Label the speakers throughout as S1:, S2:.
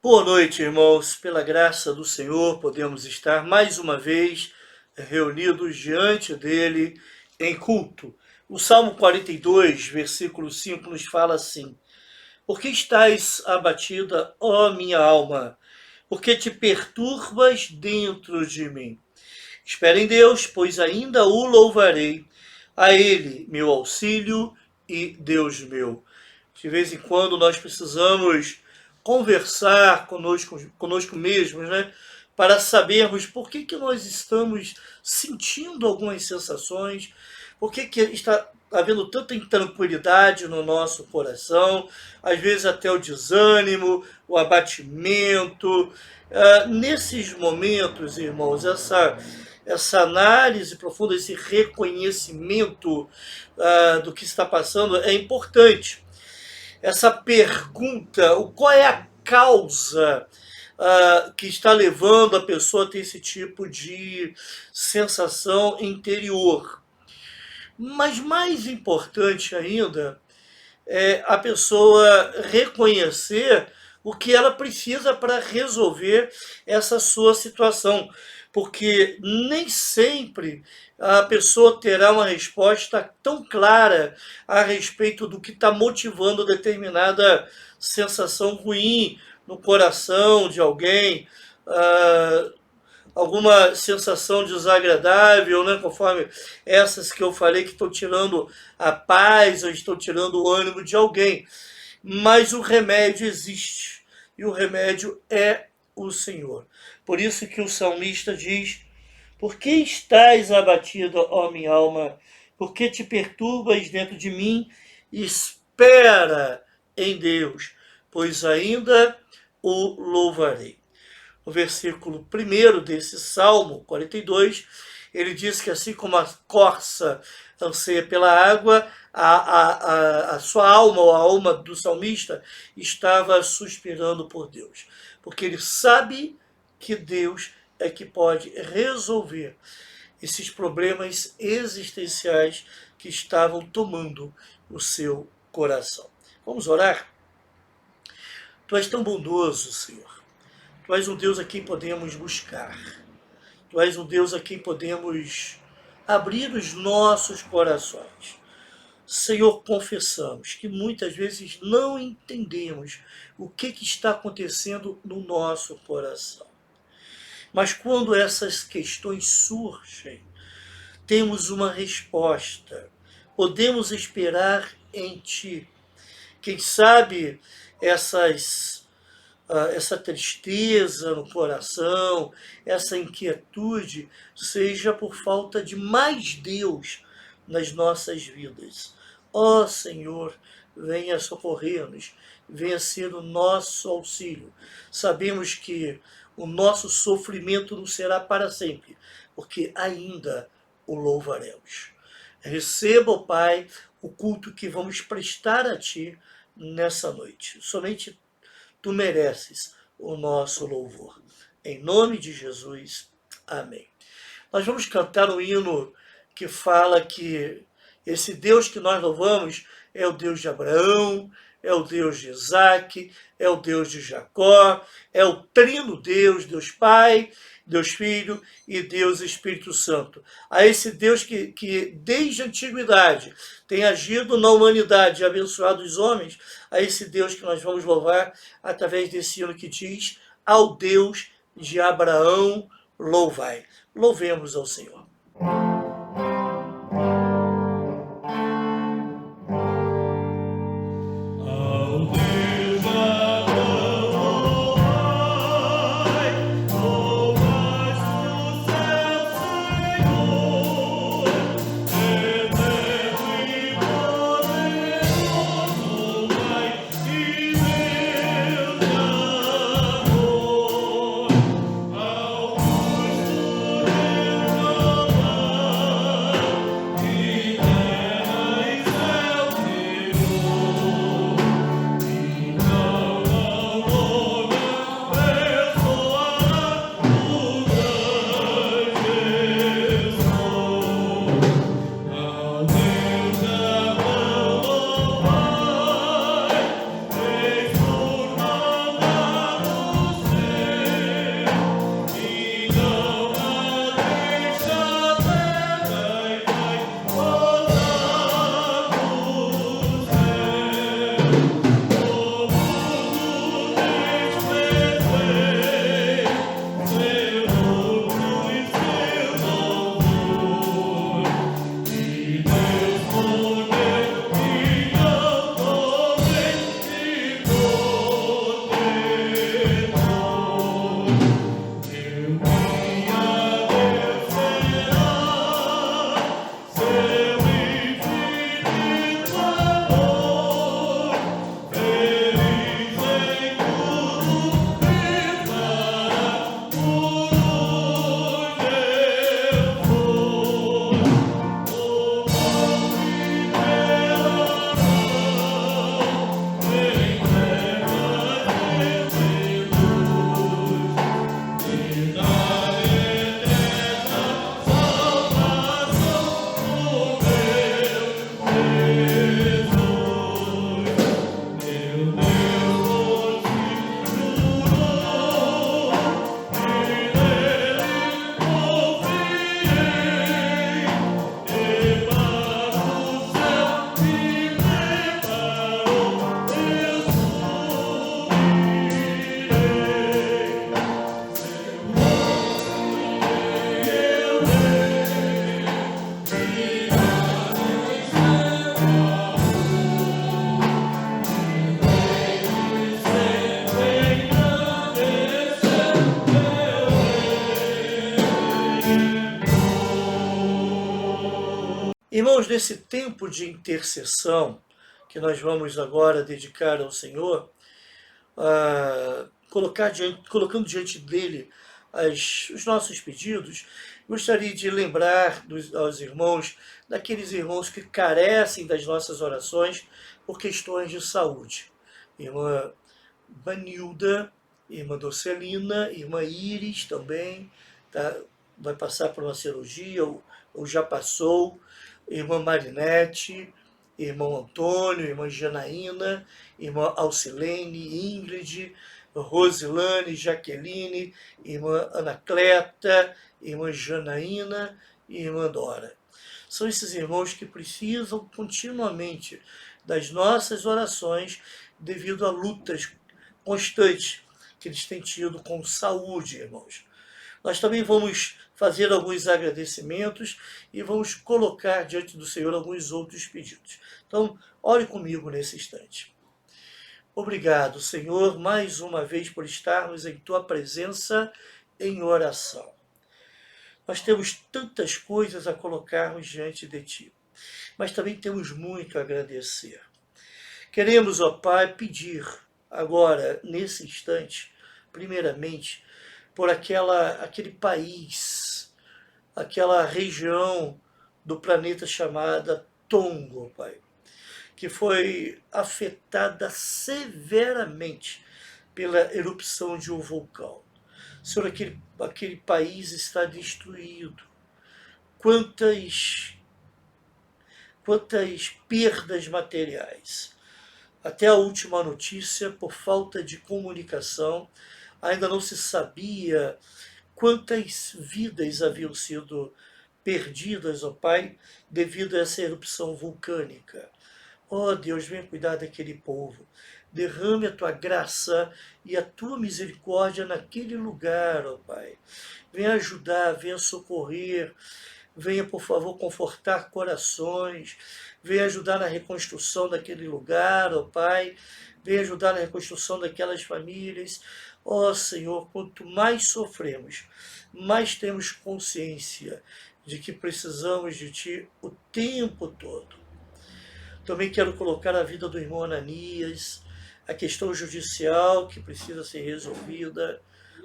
S1: Boa noite, irmãos. Pela graça do Senhor, podemos estar mais uma vez reunidos diante dele em culto. O Salmo 42, versículo 5, nos fala assim: Por que estás abatida, ó minha alma? Por que te perturbas dentro de mim? Espera em Deus, pois ainda o louvarei. A Ele, meu auxílio e Deus meu. De vez em quando nós precisamos conversar conosco mesmos, né? Para sabermos por que nós estamos sentindo algumas sensações, por que está havendo tanta intranquilidade no nosso coração, às vezes até o desânimo, o abatimento. Nesses momentos, irmãos, essa análise profunda, esse reconhecimento do que está passando é importante. Essa pergunta, qual é a causa que está levando a pessoa a ter esse tipo de sensação interior? Mas mais importante ainda é a pessoa reconhecer o que ela precisa para resolver essa sua situação, porque nem sempre a pessoa terá uma resposta tão clara a respeito do que está motivando determinada sensação ruim no coração de alguém, alguma sensação desagradável, né, conforme essas que eu falei que estão tirando a paz ou estão tirando o ânimo de alguém. Mas o remédio existe, e o remédio é o Senhor. Por isso que o salmista diz: Por que estás abatido, ó minha alma? Por que te perturbas dentro de mim? Espera em Deus, pois ainda o louvarei. No versículo 1 desse Salmo 42, ele diz que assim como a corça anseia pela água, a sua alma, ou a alma do salmista, estava suspirando por Deus. Porque ele sabe que Deus é que pode resolver esses problemas existenciais que estavam tomando o seu coração. Vamos orar? Tu és tão bondoso, Senhor. Tu és um Deus a quem podemos buscar. Tu és um Deus a quem podemos abrir os nossos corações. Senhor, confessamos que muitas vezes não entendemos o que está acontecendo no nosso coração. Mas quando essas questões surgem, temos uma resposta. Podemos esperar em Ti. Quem sabe essa tristeza no coração, essa inquietude, seja por falta de mais Deus nas nossas vidas. Ó Senhor, venha socorrer-nos, venha ser o nosso auxílio. Sabemos que o nosso sofrimento não será para sempre, porque ainda o louvaremos. Receba, ó Pai, o culto que vamos prestar a Ti nessa noite. Somente Tu mereces o nosso louvor. Em nome de Jesus, amém. Nós vamos cantar um hino que fala que esse Deus que nós louvamos é o Deus de Abraão, é o Deus de Isaac, é o Deus de Jacó, é o trino Deus, Deus Pai, Deus Filho e Deus Espírito Santo. A esse Deus que desde a antiguidade tem agido na humanidade e abençoado os homens, a esse Deus que nós vamos louvar através desse hino que diz: Ao Deus de Abraão louvai. Louvemos ao Senhor. Irmãos, nesse tempo de intercessão que nós vamos agora dedicar ao Senhor, colocando diante dele os nossos pedidos, gostaria de lembrar aos irmãos, daqueles irmãos que carecem das nossas orações por questões de saúde. Irmã Vanilda, irmã Docelina, irmã Iris também, tá? Vai passar por uma cirurgia, ou já passou, irmã Marinete, irmão Antônio, irmã Janaína, irmã Alcilene, Ingrid, Rosilane, Jaqueline, irmã Anacleta, irmã Janaína e irmã Dora. São esses irmãos que precisam continuamente das nossas orações devido a lutas constantes que eles têm tido com saúde, irmãos. Nós também vamos fazer alguns agradecimentos e vamos colocar diante do Senhor alguns outros pedidos. Então, ore comigo nesse instante. Obrigado, Senhor, mais uma vez por estarmos em Tua presença em oração. Nós temos tantas coisas a colocarmos diante de Ti, mas também temos muito a agradecer. Queremos, ó Pai, pedir agora, nesse instante, primeiramente, por aquele país, aquela região do planeta chamada Tonga, Pai, que foi afetada severamente pela erupção de um vulcão. Senhor, aquele país está destruído. Quantas perdas materiais. Até a última notícia, por falta de comunicação, ainda não se sabia quantas vidas haviam sido perdidas, ó Pai, devido a essa erupção vulcânica. Ó Deus, venha cuidar daquele povo. Derrame a Tua graça e a Tua misericórdia naquele lugar, ó Pai. Venha ajudar, venha socorrer, venha, por favor, confortar corações, venha ajudar na reconstrução daquele lugar, ó Pai, venha ajudar na reconstrução daquelas famílias. Ó Senhor, quanto mais sofremos, mais temos consciência de que precisamos de Ti o tempo todo. Também quero colocar a vida do irmão Ananias, a questão judicial que precisa ser resolvida,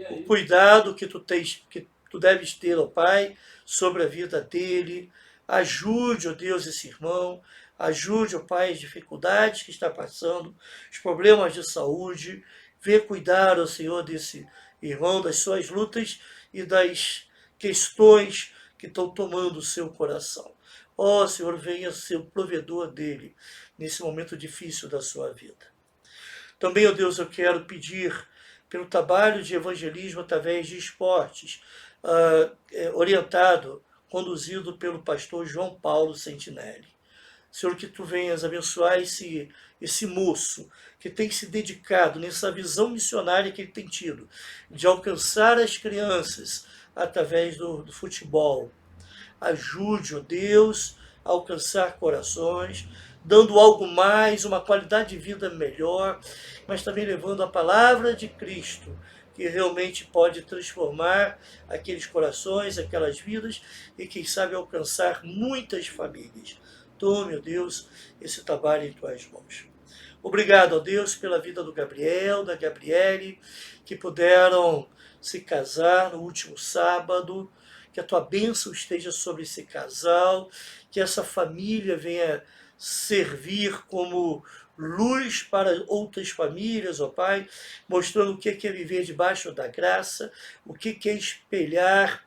S1: o cuidado que tu deves ter, ó Pai, sobre a vida dele. Ajude, ó Deus, esse irmão. Ajude, ó Pai, as dificuldades que está passando, os problemas de saúde. Venha cuidar, ó Senhor, desse irmão, das suas lutas e das questões que estão tomando o seu coração. Ó Senhor, venha ser o provedor dele nesse momento difícil da sua vida. Também, ó Deus, eu quero pedir pelo trabalho de evangelismo através de esportes, orientado, conduzido pelo pastor João Paulo Sentinelli. Senhor, que Tu venhas abençoar esse moço que tem se dedicado nessa visão missionária que ele tem tido, de alcançar as crianças através do futebol. Ajude, ó Deus, a alcançar corações, dando algo mais, uma qualidade de vida melhor, mas também levando a palavra de Cristo, que realmente pode transformar aqueles corações, aquelas vidas, e quem sabe alcançar muitas famílias. Tome, ó Deus, esse trabalho em Tuas mãos. Obrigado, ó Deus, pela vida do Gabriel, da Gabriele, que puderam se casar no último sábado. Que a Tua bênção esteja sobre esse casal, que essa família venha servir como luz para outras famílias, ó Pai, mostrando o que é viver debaixo da graça, o que é espelhar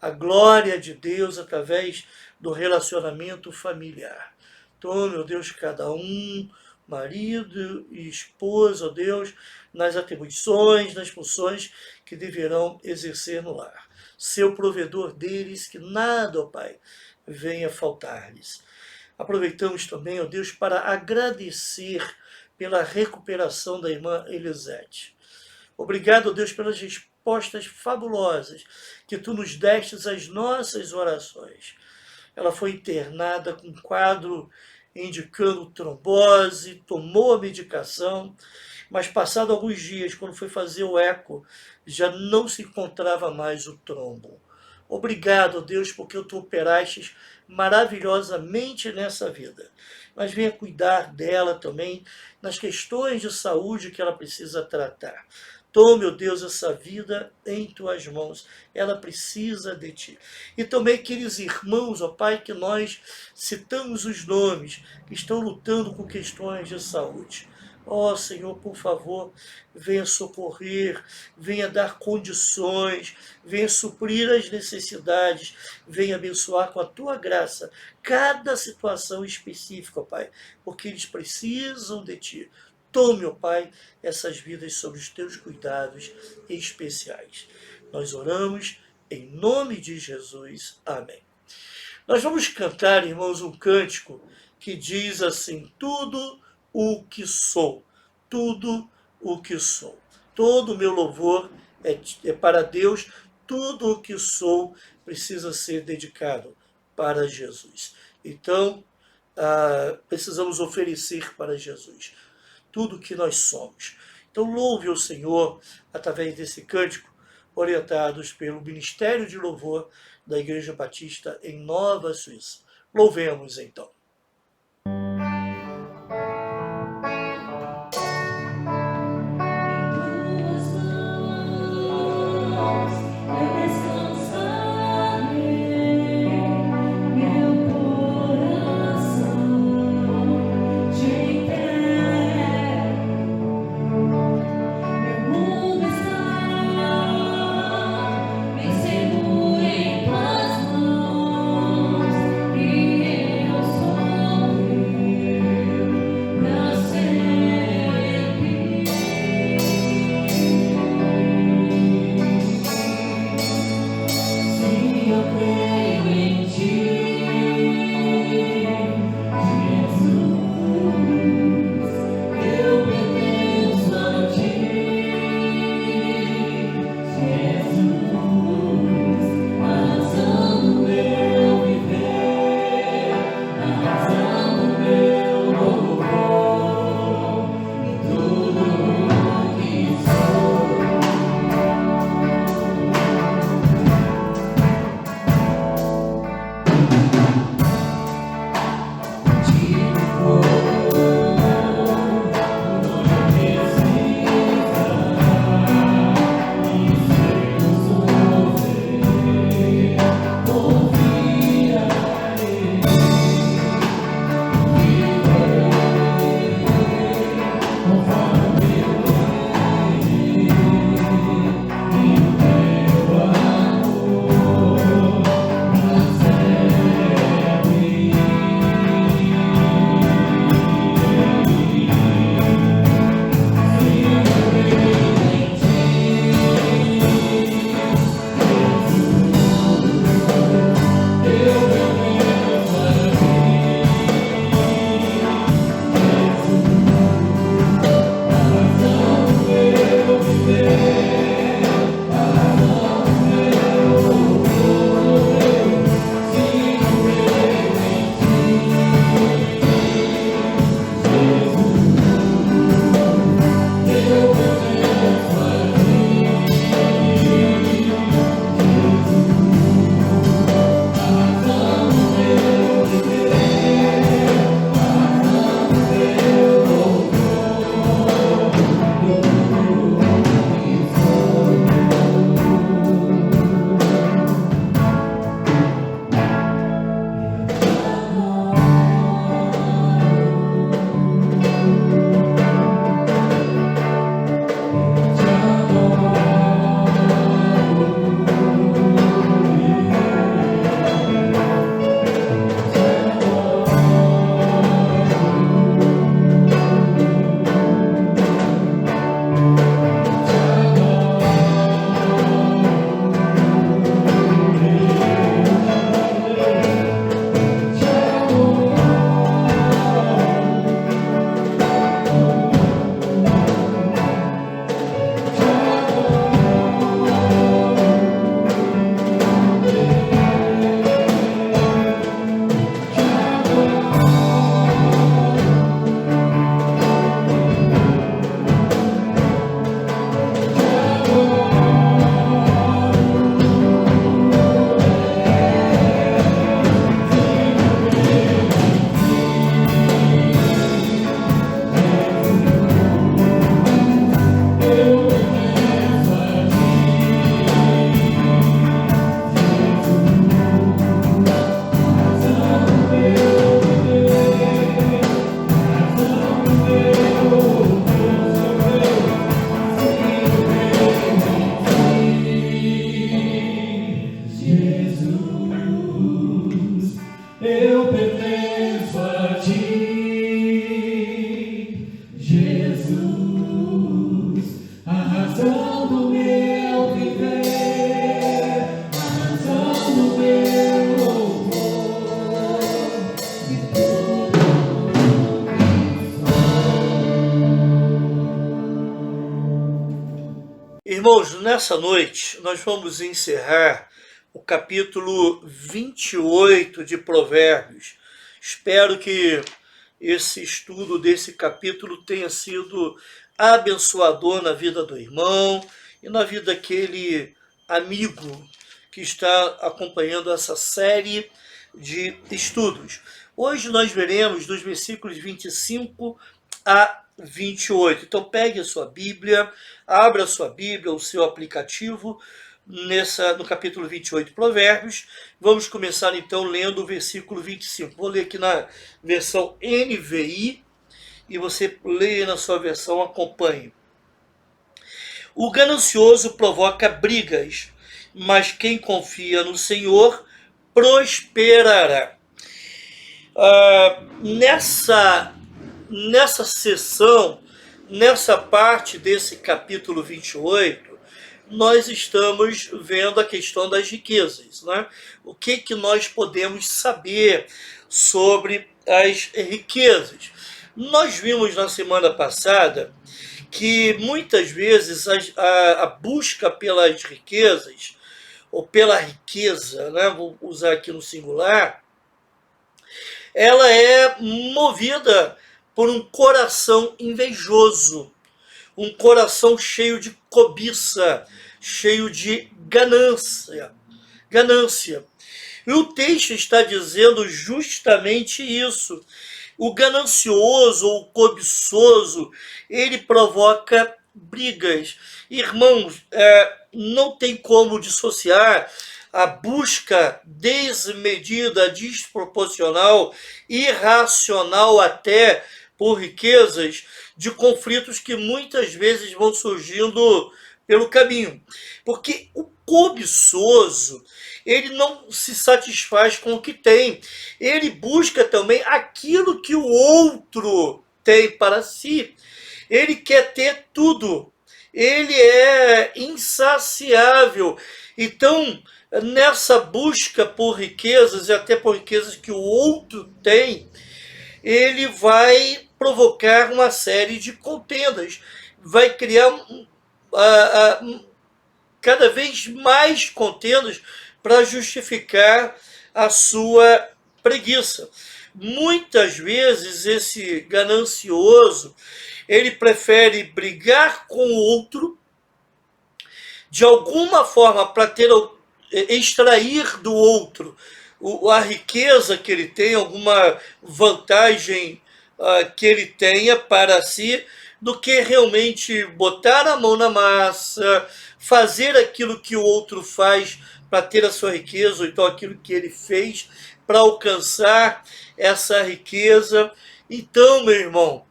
S1: a glória de Deus através do relacionamento familiar. Tome, ó Deus, cada um, marido e esposa, ó Deus, nas atribuições, nas funções que deverão exercer no lar. Seu provedor deles, que nada, ó Pai, venha faltar-lhes. Aproveitamos também, ó Deus, para agradecer pela recuperação da irmã Elisete. Obrigado, ó Deus, pelas respostas fabulosas que Tu nos destes às nossas orações. Ela foi internada com um quadro indicando trombose, tomou a medicação, mas passado alguns dias, quando foi fazer o eco, já não se encontrava mais o trombo. Obrigado, Deus, porque tu operaste maravilhosamente nessa vida. Mas venha cuidar dela também nas questões de saúde que ela precisa tratar. Tome, ó Deus, essa vida em tuas mãos. Ela precisa de ti. E também aqueles irmãos, ó Pai, que nós citamos os nomes, que estão lutando com questões de saúde. Ó Senhor, por favor, venha socorrer, venha dar condições, venha suprir as necessidades, venha abençoar com a tua graça cada situação específica, ó Pai, porque eles precisam de ti. Tome, ó Pai, essas vidas sob os teus cuidados especiais. Nós oramos em nome de Jesus. Amém. Nós vamos cantar, irmãos, um cântico que diz assim: tudo o que sou, tudo o que sou. Todo o meu louvor é para Deus, tudo o que sou precisa ser dedicado para Jesus. Então, precisamos oferecer para Jesus tudo que nós somos. Então, louve o Senhor através desse cântico, orientados pelo Ministério de Louvor da Igreja Batista em Nova Suíça. Louvemos então.
S2: Segura em tuas mãos, e eu sou.
S1: Irmãos, nessa noite nós vamos encerrar o capítulo 28 de Provérbios. Espero que esse estudo desse capítulo tenha sido abençoador na vida do irmão e na vida daquele amigo que está acompanhando essa série de estudos. Hoje nós veremos dos versículos 25 a 28. Então pegue a sua Bíblia, abra a sua Bíblia, o seu aplicativo, no capítulo 28 de Provérbios. Vamos começar então lendo o versículo 25. Vou ler aqui na versão NVI e você leia na sua versão, acompanhe. O ganancioso provoca brigas, mas quem confia no Senhor prosperará. Nessa sessão, nessa parte desse capítulo 28, nós estamos vendo a questão das riquezas, né? O que nós podemos saber sobre as riquezas? Nós vimos na semana passada que muitas vezes a busca pelas riquezas, ou pela riqueza, né? Vou usar aqui no singular, ela é movida por um coração invejoso, um coração cheio de cobiça, cheio de ganância. E o texto está dizendo justamente isso. O ganancioso ou cobiçoso, ele provoca brigas. Irmãos, não tem como dissociar a busca desmedida, desproporcional, irracional até, por riquezas, de conflitos que muitas vezes vão surgindo pelo caminho. Porque o cobiçoso, ele não se satisfaz com o que tem. Ele busca também aquilo que o outro tem para si. Ele quer ter tudo. Ele é insaciável. Então, nessa busca por riquezas, e até por riquezas que o outro tem, ele vai provocar uma série de contendas, vai criar cada vez mais contendas para justificar a sua preguiça. Muitas vezes esse ganancioso, ele prefere brigar com o outro de alguma forma para extrair do outro a riqueza que ele tem, alguma vantagem que ele tenha para si, do que realmente botar a mão na massa, fazer aquilo que o outro faz para ter a sua riqueza, ou então aquilo que ele fez para alcançar essa riqueza. Então, meu irmão,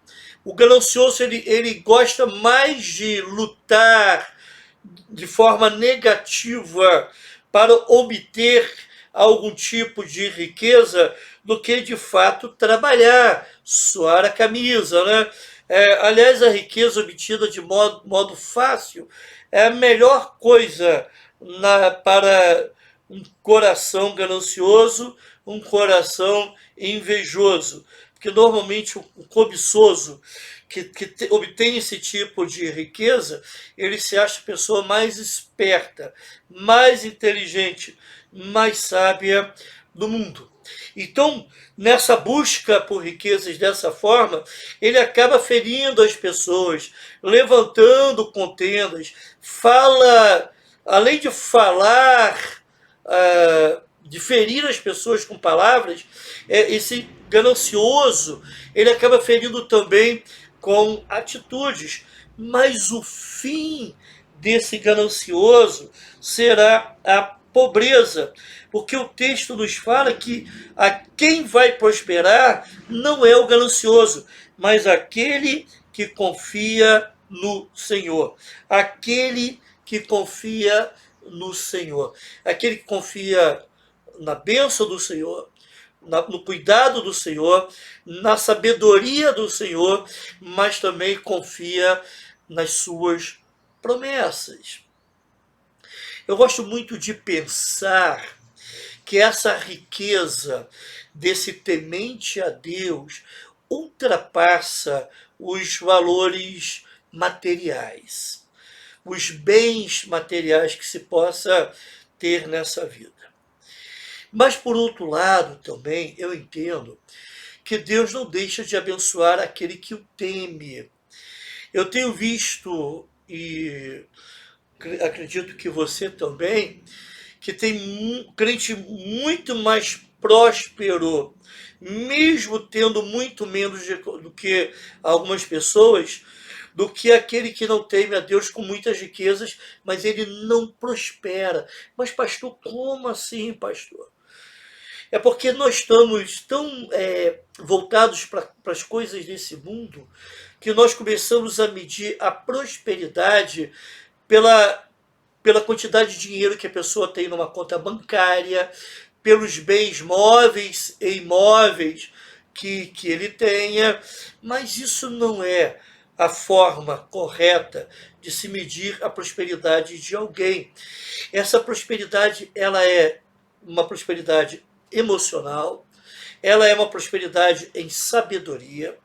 S1: o ganancioso ele gosta mais de lutar de forma negativa para obter algum tipo de riqueza do que de fato trabalhar, suar a camisa, né? Aliás, a riqueza obtida de modo fácil é a melhor coisa para um coração ganancioso, um coração invejoso. Porque normalmente o cobiçoso que obtém esse tipo de riqueza, ele se acha a pessoa mais esperta, mais inteligente, mais sábia do mundo. Então, nessa busca por riquezas dessa forma, ele acaba ferindo as pessoas, levantando contendas, além de falar, de ferir as pessoas com palavras, esse ganancioso, ele acaba ferindo também com atitudes. Mas o fim desse ganancioso será a pobreza, porque o texto nos fala que a quem vai prosperar não é o ganancioso, mas aquele que confia no Senhor. Aquele que confia no Senhor. Aquele que confia na bênção do Senhor, no cuidado do Senhor, na sabedoria do Senhor, mas também confia nas suas promessas. Eu gosto muito de pensar que essa riqueza desse temente a Deus ultrapassa os valores materiais. os bens materiais que se possa ter nessa vida. Mas, por outro lado, também eu entendo que Deus não deixa de abençoar aquele que o teme. Eu tenho visto, e acredito que você também, que tem crente muito mais próspero, mesmo tendo muito menos do que algumas pessoas, do que aquele que não teme a Deus com muitas riquezas, mas ele não prospera. Mas, pastor, como assim, pastor? É porque nós estamos tão voltados para as coisas desse mundo que nós começamos a medir a prosperidade pela quantidade de dinheiro que a pessoa tem numa conta bancária, pelos bens móveis e imóveis que ele tenha, mas isso não é a forma correta de se medir a prosperidade de alguém. Essa prosperidade, ela é uma prosperidade emocional, ela é uma prosperidade em sabedoria,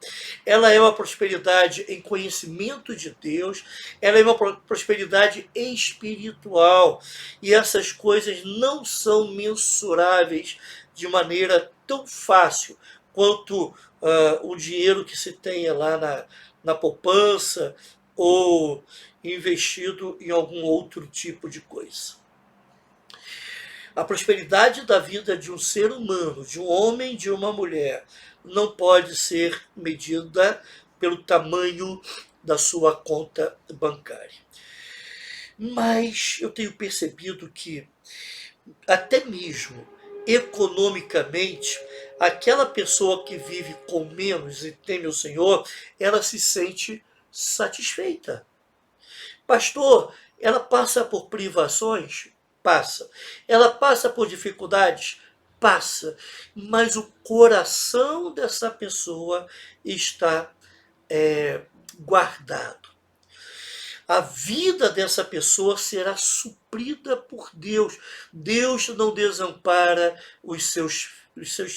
S1: ela é uma prosperidade em conhecimento de Deus, ela é uma prosperidade espiritual. E essas coisas não são mensuráveis de maneira tão fácil quanto o dinheiro que se tenha lá na poupança ou investido em algum outro tipo de coisa. A prosperidade da vida de um ser humano, de um homem, de uma mulher, não pode ser medida pelo tamanho da sua conta bancária. Mas eu tenho percebido que, até mesmo economicamente, aquela pessoa que vive com menos e teme o Senhor, ela se sente satisfeita. Pastor, ela passa por privações? Passa. Ela passa por dificuldades? Passa. Mas o coração dessa pessoa está guardado. A vida dessa pessoa será suprida por Deus. Deus não desampara os seus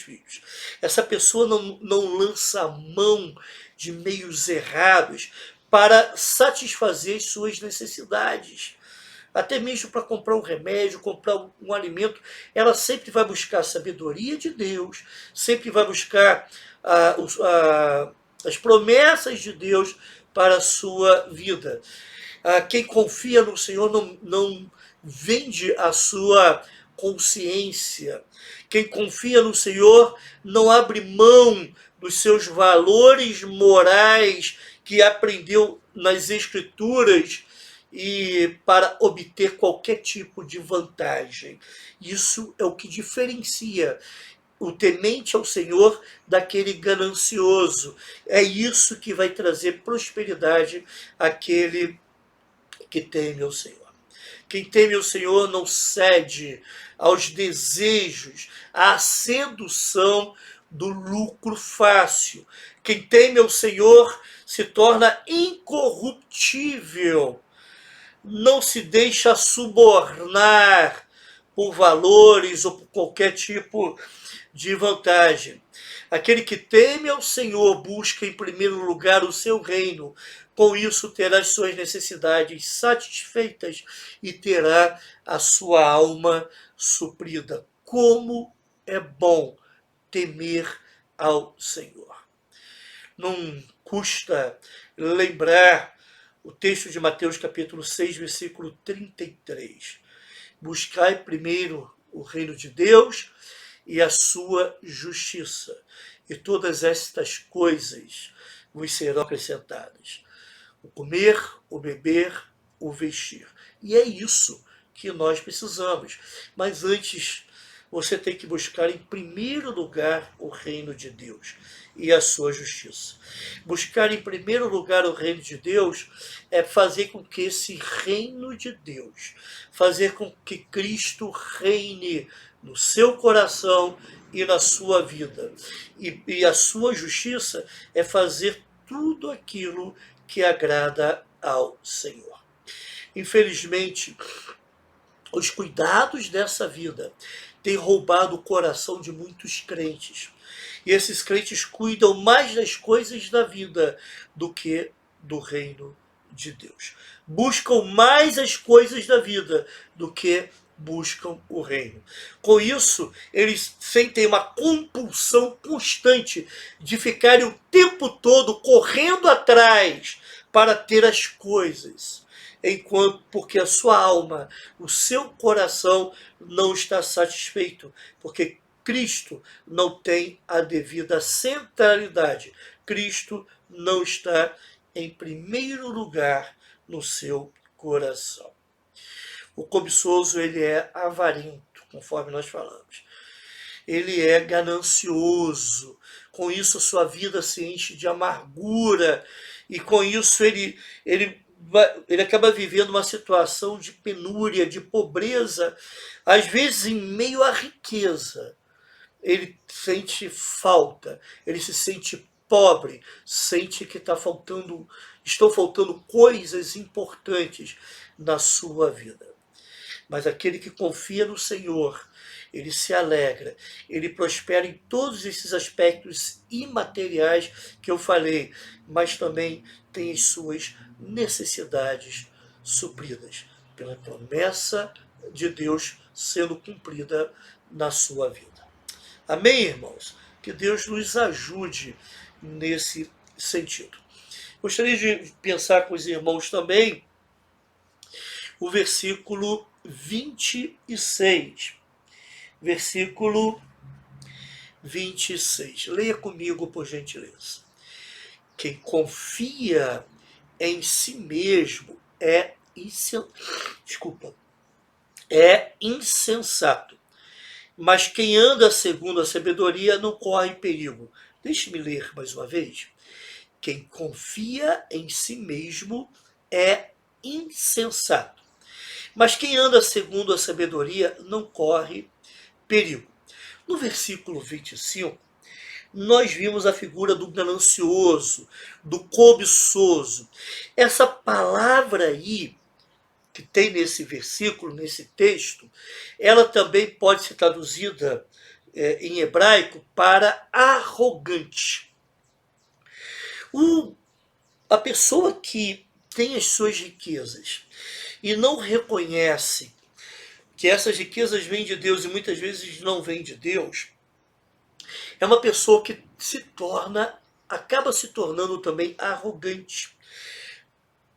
S1: filhos. Essa pessoa não lança a mão de meios errados para satisfazer as suas necessidades. Até mesmo para comprar um remédio, comprar um alimento, ela sempre vai buscar a sabedoria de Deus, sempre vai buscar as promessas de Deus para a sua vida. Quem confia no Senhor não vende a sua consciência. Quem confia no Senhor não abre mão dos seus valores morais que aprendeu nas Escrituras e para obter qualquer tipo de vantagem. Isso é o que diferencia o temente ao Senhor daquele ganancioso. É isso que vai trazer prosperidade àquele que teme ao Senhor. Quem teme ao Senhor não cede aos desejos, à sedução do lucro fácil. Quem teme ao Senhor se torna incorruptível, não se deixa subornar por valores ou por qualquer tipo de vantagem. Aquele que teme ao Senhor busca em primeiro lugar o seu reino. Com isso terá as suas necessidades satisfeitas e terá a sua alma suprida. Como é bom temer ao Senhor. Não custa lembrar o texto de Mateus capítulo 6, versículo 33. Buscai primeiro o reino de Deus e a sua justiça, e todas estas coisas vos serão acrescentadas. O comer, o beber, o vestir. E é isso que nós precisamos. Mas antes, você tem que buscar em primeiro lugar o reino de Deus e a sua justiça. Buscar em primeiro lugar o reino de Deus é fazer com que esse reino de Deus, fazer com que Cristo reine no seu coração e na sua vida. E a sua justiça é fazer tudo aquilo que agrada ao Senhor. Infelizmente, os cuidados dessa vida têm roubado o coração de muitos crentes. E esses crentes cuidam mais das coisas da vida do que do reino de Deus. Buscam mais as coisas da vida do que buscam o reino. Com isso, eles sentem uma compulsão constante de ficarem o tempo todo correndo atrás para ter as coisas, enquanto porque a sua alma, o seu coração não está satisfeito, porque Cristo não tem a devida centralidade. Cristo não está em primeiro lugar no seu coração. O cobiçoso, ele é avarento, conforme nós falamos. Ele é ganancioso. Com isso, a sua vida se enche de amargura. E com isso, ele acaba vivendo uma situação de penúria, de pobreza. Às vezes, em meio à riqueza, ele sente falta. Ele se sente pobre. Sente que estão faltando coisas importantes na sua vida. Mas aquele que confia no Senhor, ele se alegra, ele prospera em todos esses aspectos imateriais que eu falei, mas também tem as suas necessidades supridas, pela promessa de Deus sendo cumprida na sua vida. Amém, irmãos? Que Deus nos ajude nesse sentido. Gostaria de pensar com os irmãos também o versículo 26. Versículo 26. Leia comigo, por gentileza. Quem confia em si mesmo é insensato. Mas quem anda segundo a sabedoria não corre perigo. Deixe-me ler mais uma vez. Quem confia em si mesmo é insensato. Mas quem anda segundo a sabedoria não corre perigo. No versículo 25, nós vimos a figura do ganancioso, do cobiçoso. Essa palavra aí, que tem nesse versículo, nesse texto, ela também pode ser traduzida em hebraico para arrogante. A pessoa que tem as suas riquezas e não reconhece que essas riquezas vêm de Deus e muitas vezes não vêm de Deus, é uma pessoa que acaba se tornando também arrogante.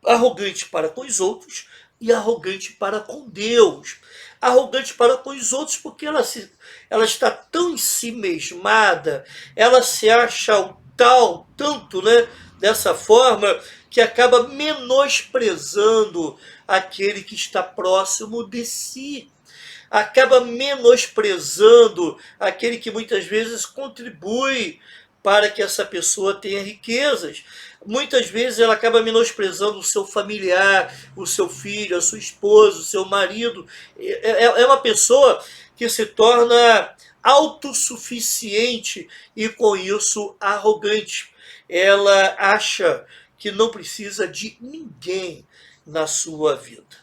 S1: Arrogante para com os outros e arrogante para com Deus. Arrogante para com os outros porque ela está tão em si mesmada, ela se acha tanto, né, dessa forma, que acaba menosprezando aquele que está próximo de si. Acaba menosprezando aquele que muitas vezes contribui para que essa pessoa tenha riquezas. Muitas vezes ela acaba menosprezando o seu familiar, o seu filho, a sua esposa, o seu marido. É uma pessoa que se torna autossuficiente e, com isso, arrogante. Ela acha que não precisa de ninguém na sua vida.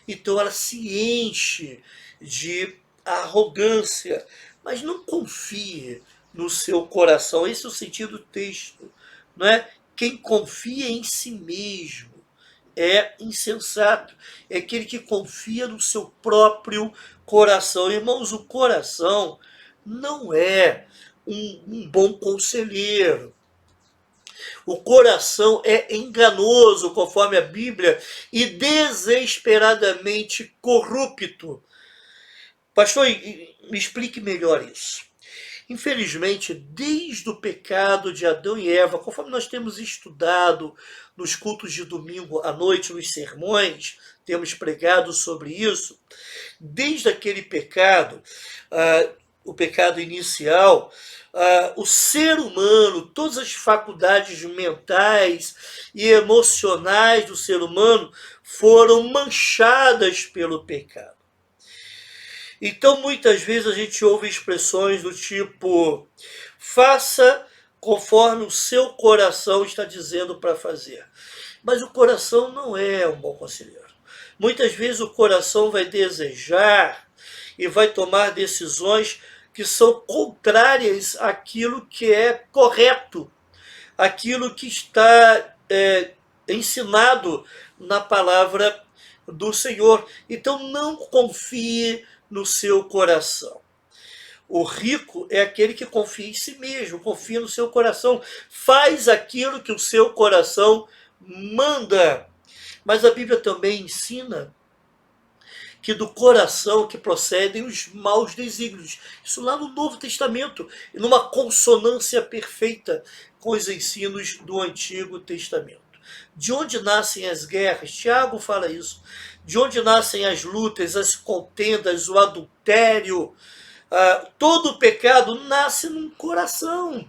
S1: Então ela se enche de arrogância, mas não confie no seu coração. Esse é o sentido do texto, não é? Quem confia em si mesmo é insensato. É aquele que confia no seu próprio coração. Irmãos, o coração não é um bom conselheiro. O coração é enganoso, conforme a Bíblia, e desesperadamente corrupto. Pastor, me explique melhor isso. Infelizmente, desde o pecado de Adão e Eva, conforme nós temos estudado nos cultos de domingo à noite, nos sermões, temos pregado sobre isso, desde aquele pecado, o pecado inicial, o ser humano, todas as faculdades mentais e emocionais do ser humano foram manchadas pelo pecado. Então, muitas vezes a gente ouve expressões do tipo: faça conforme o seu coração está dizendo para fazer. Mas o coração não é um bom conselheiro. Muitas vezes o coração vai desejar e vai tomar decisões que são contrárias àquilo que é correto, àquilo que está ensinado na palavra do Senhor. Então não confie no seu coração. O rico é aquele que confia em si mesmo, confia no seu coração, faz aquilo que o seu coração manda. Mas a Bíblia também ensina que do coração que procedem os maus desígnios. Isso lá no Novo Testamento, numa consonância perfeita com os ensinos do Antigo Testamento. De onde nascem as guerras? Tiago fala isso. De onde nascem as lutas, as contendas, o adultério? Todo o pecado nasce num coração.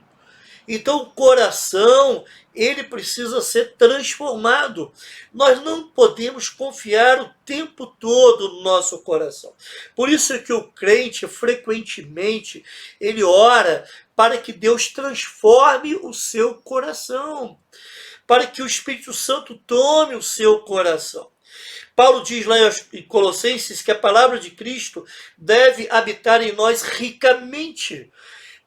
S1: Então o coração, ele precisa ser transformado. Nós não podemos confiar o tempo todo no nosso coração. Por isso é que o crente, frequentemente, ele ora para que Deus transforme o seu coração, para que o Espírito Santo tome o seu coração. Paulo diz lá em Colossenses que a palavra de Cristo deve habitar em nós ricamente.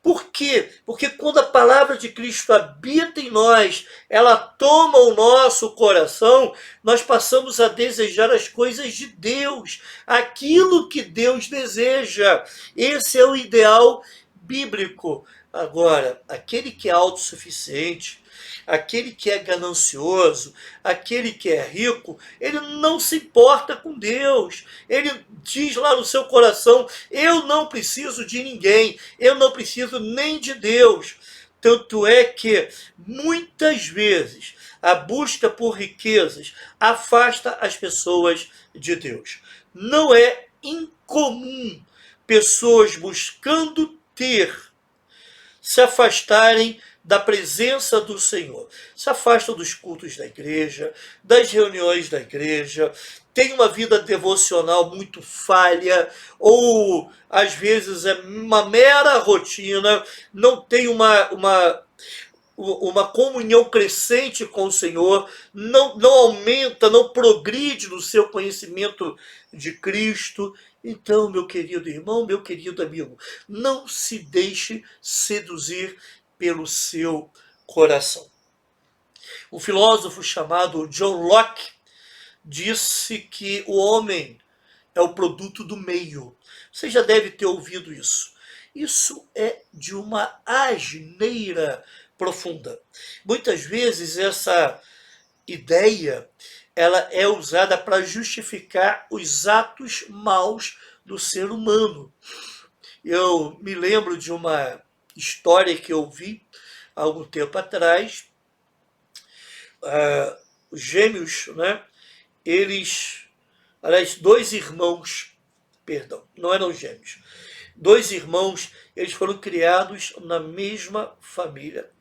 S1: Por quê? Porque quando a palavra de Cristo habita em nós, ela toma o nosso coração, nós passamos a desejar as coisas de Deus, aquilo que Deus deseja. Esse é o ideal bíblico. Agora, aquele que é autossuficiente, aquele que é ganancioso, aquele que é rico, ele não se importa com Deus. Ele diz lá no seu coração: eu não preciso de ninguém, eu não preciso nem de Deus. Tanto é que, muitas vezes, a busca por riquezas afasta as pessoas de Deus. Não é incomum pessoas buscando ter se afastarem da presença do Senhor. Se afastam dos cultos da igreja, das reuniões da igreja, tem uma vida devocional muito falha, ou às vezes é uma mera rotina, não tem uma comunhão crescente com o Senhor, não aumenta, não progride no seu conhecimento de Cristo. Então, meu querido irmão, meu querido amigo, não se deixe seduzir pelo seu coração. Um filósofo chamado John Locke disse que o homem é o produto do meio. Você já deve ter ouvido isso. Isso é de uma asneira profunda. Muitas vezes essa ideia ela é usada para justificar os atos maus do ser humano. Eu me lembro de uma história que eu vi há algum tempo atrás. Os gêmeos, né? Eles, aliás, dois irmãos, perdão, não eram gêmeos. Dois irmãos, eles foram criados na mesma família,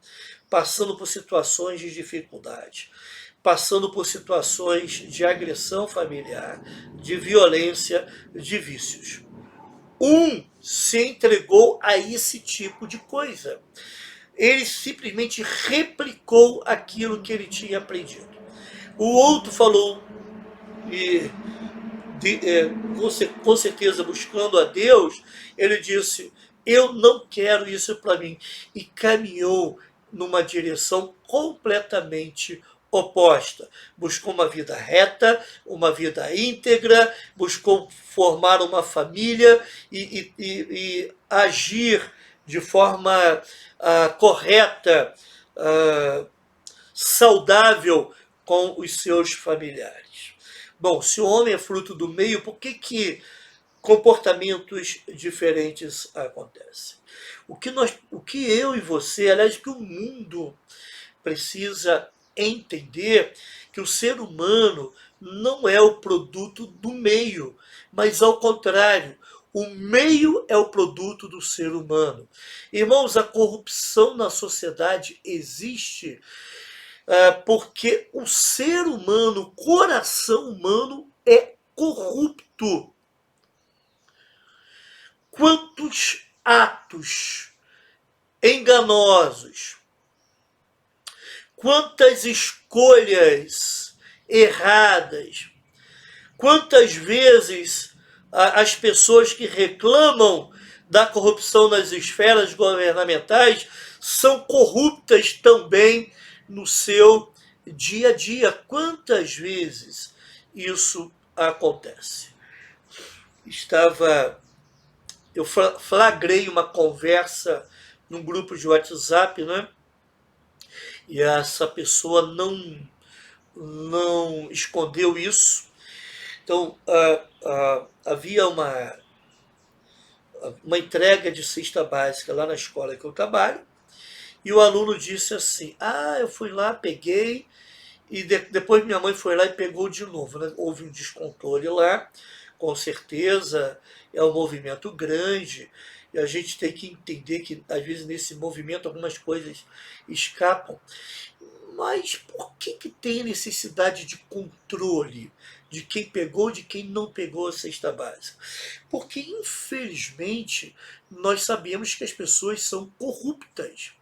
S1: passando por situações de dificuldade, passando por situações de agressão familiar, de violência, de vícios. Um se entregou a esse tipo de coisa. Ele simplesmente replicou aquilo que ele tinha aprendido. O outro falou, e com certeza buscando a Deus, ele disse: eu não quero isso para mim. E caminhou numa direção completamente oposta. Buscou uma vida reta, uma vida íntegra, buscou formar uma família e agir de forma correta, saudável com os seus familiares. Bom, se o homem é fruto do meio, por que comportamentos diferentes acontecem? O que eu e você, aliás, que o mundo precisa entender, que o ser humano não é o produto do meio, mas ao contrário, o meio é o produto do ser humano. Irmãos, a corrupção na sociedade existe porque o ser humano, o coração humano é corrupto. Quantos atos enganosos, quantas escolhas erradas, quantas vezes as pessoas que reclamam da corrupção nas esferas governamentais são corruptas também no seu dia a dia. Quantas vezes isso acontece? Eu flagrei uma conversa num grupo de WhatsApp, né? E essa pessoa não escondeu isso. Então, havia uma entrega de cesta básica lá na escola que eu trabalho, e o aluno disse assim: eu fui lá, peguei, e depois minha mãe foi lá e pegou de novo. Né? Houve um descontrole lá, com certeza, é um movimento grande, e a gente tem que entender que, às vezes, nesse movimento, algumas coisas escapam. Mas por que tem necessidade de controle de quem pegou, de quem não pegou a cesta básica? Porque, infelizmente, nós sabemos que as pessoas são corruptas.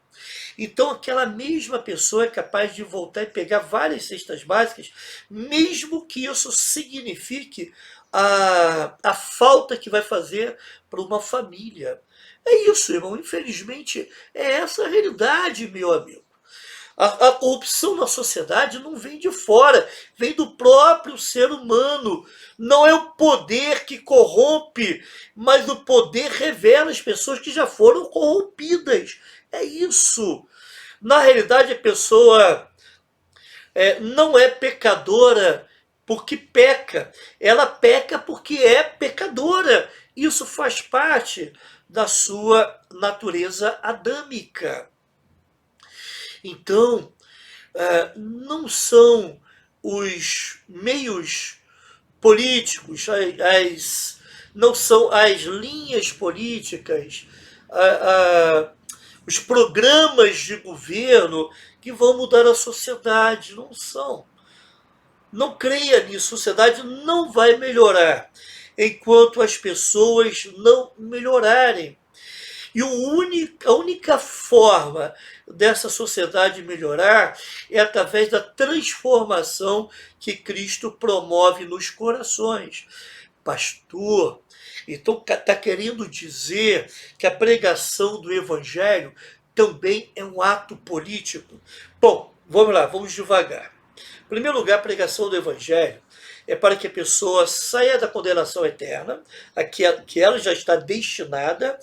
S1: Então, aquela mesma pessoa é capaz de voltar e pegar várias cestas básicas, mesmo que isso signifique a falta que vai fazer para uma família. É isso, irmão. Infelizmente, é essa a realidade, meu amigo. A corrupção na sociedade não vem de fora, vem do próprio ser humano. Não é o poder que corrompe, mas o poder revela as pessoas que já foram corrompidas. É isso. Na realidade, a pessoa não é pecadora porque peca. Ela peca porque é pecadora. Isso faz parte da sua natureza adâmica. Então, não são os meios políticos, não são as linhas políticas, os programas de governo que vão mudar a sociedade. Não são. Não creia nisso. A sociedade não vai melhorar enquanto as pessoas não melhorarem. E a única forma dessa sociedade melhorar é através da transformação que Cristo promove nos corações. Pastor, então está querendo dizer que a pregação do Evangelho também é um ato político? Bom, vamos lá, vamos devagar. Em primeiro lugar, a pregação do Evangelho é para que a pessoa saia da condenação eterna, a que ela já está destinada,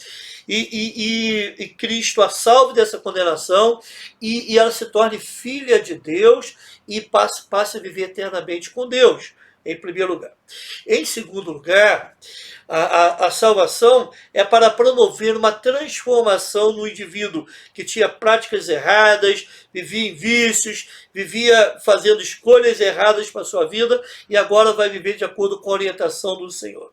S1: e Cristo a salve dessa condenação, e ela se torne filha de Deus e passe a viver eternamente com Deus, em primeiro lugar. Em segundo lugar, a salvação é para promover uma transformação no indivíduo que tinha práticas erradas, vivia em vícios, vivia fazendo escolhas erradas para a sua vida e agora vai viver de acordo com a orientação do Senhor.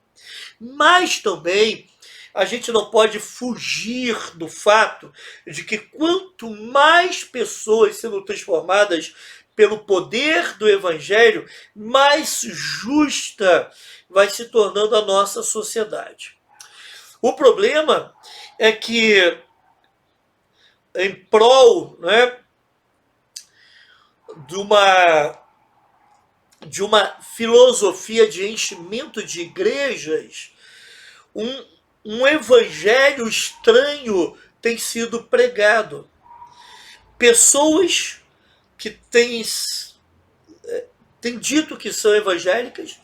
S1: Mas também a gente não pode fugir do fato de que quanto mais pessoas sendo transformadas pelo poder do Evangelho, mais justa vai se tornando a nossa sociedade. O problema é que, em prol, né, de uma filosofia de enchimento de igrejas, um evangelho estranho tem sido pregado. Pessoas que têm dito que são evangélicas,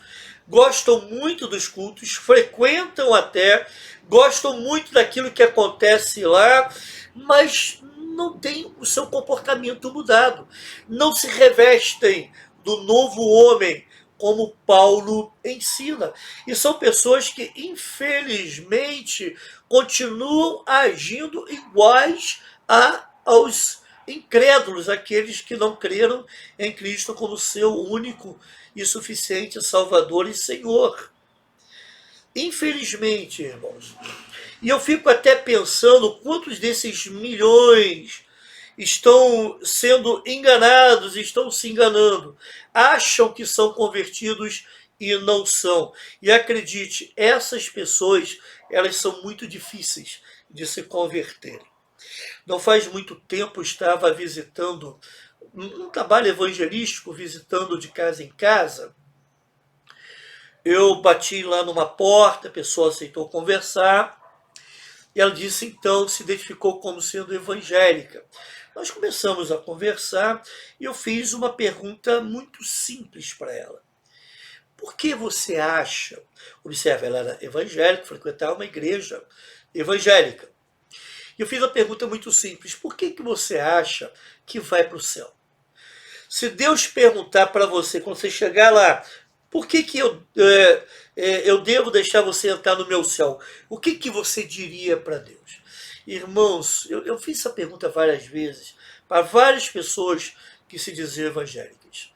S1: gostam muito dos cultos, frequentam até, gostam muito daquilo que acontece lá, mas não têm o seu comportamento mudado. Não se revestem do novo homem, como Paulo ensina. E são pessoas que, infelizmente, continuam agindo iguais aos incrédulos, aqueles que não creram em Cristo como seu único e suficiente Salvador e Senhor. Infelizmente, irmãos. E eu fico até pensando quantos desses milhões estão sendo enganados, estão se enganando, acham que são convertidos e não são. E acredite, essas pessoas, elas são muito difíceis de se converterem. Não faz muito tempo estava visitando um trabalho evangelístico, visitando de casa em casa. Eu bati lá numa porta, a pessoa aceitou conversar, e ela disse então, se identificou como sendo evangélica. Nós começamos a conversar e eu fiz uma pergunta muito simples para ela. Por que você acha, observe, ela era evangélica, frequentava uma igreja evangélica. E eu fiz uma pergunta muito simples, por que você acha que vai para o céu? Se Deus perguntar para você, quando você chegar lá, por que eu devo deixar você entrar no meu céu? O que você diria para Deus? Irmãos, eu fiz essa pergunta várias vezes para várias pessoas que se diziam evangélicas.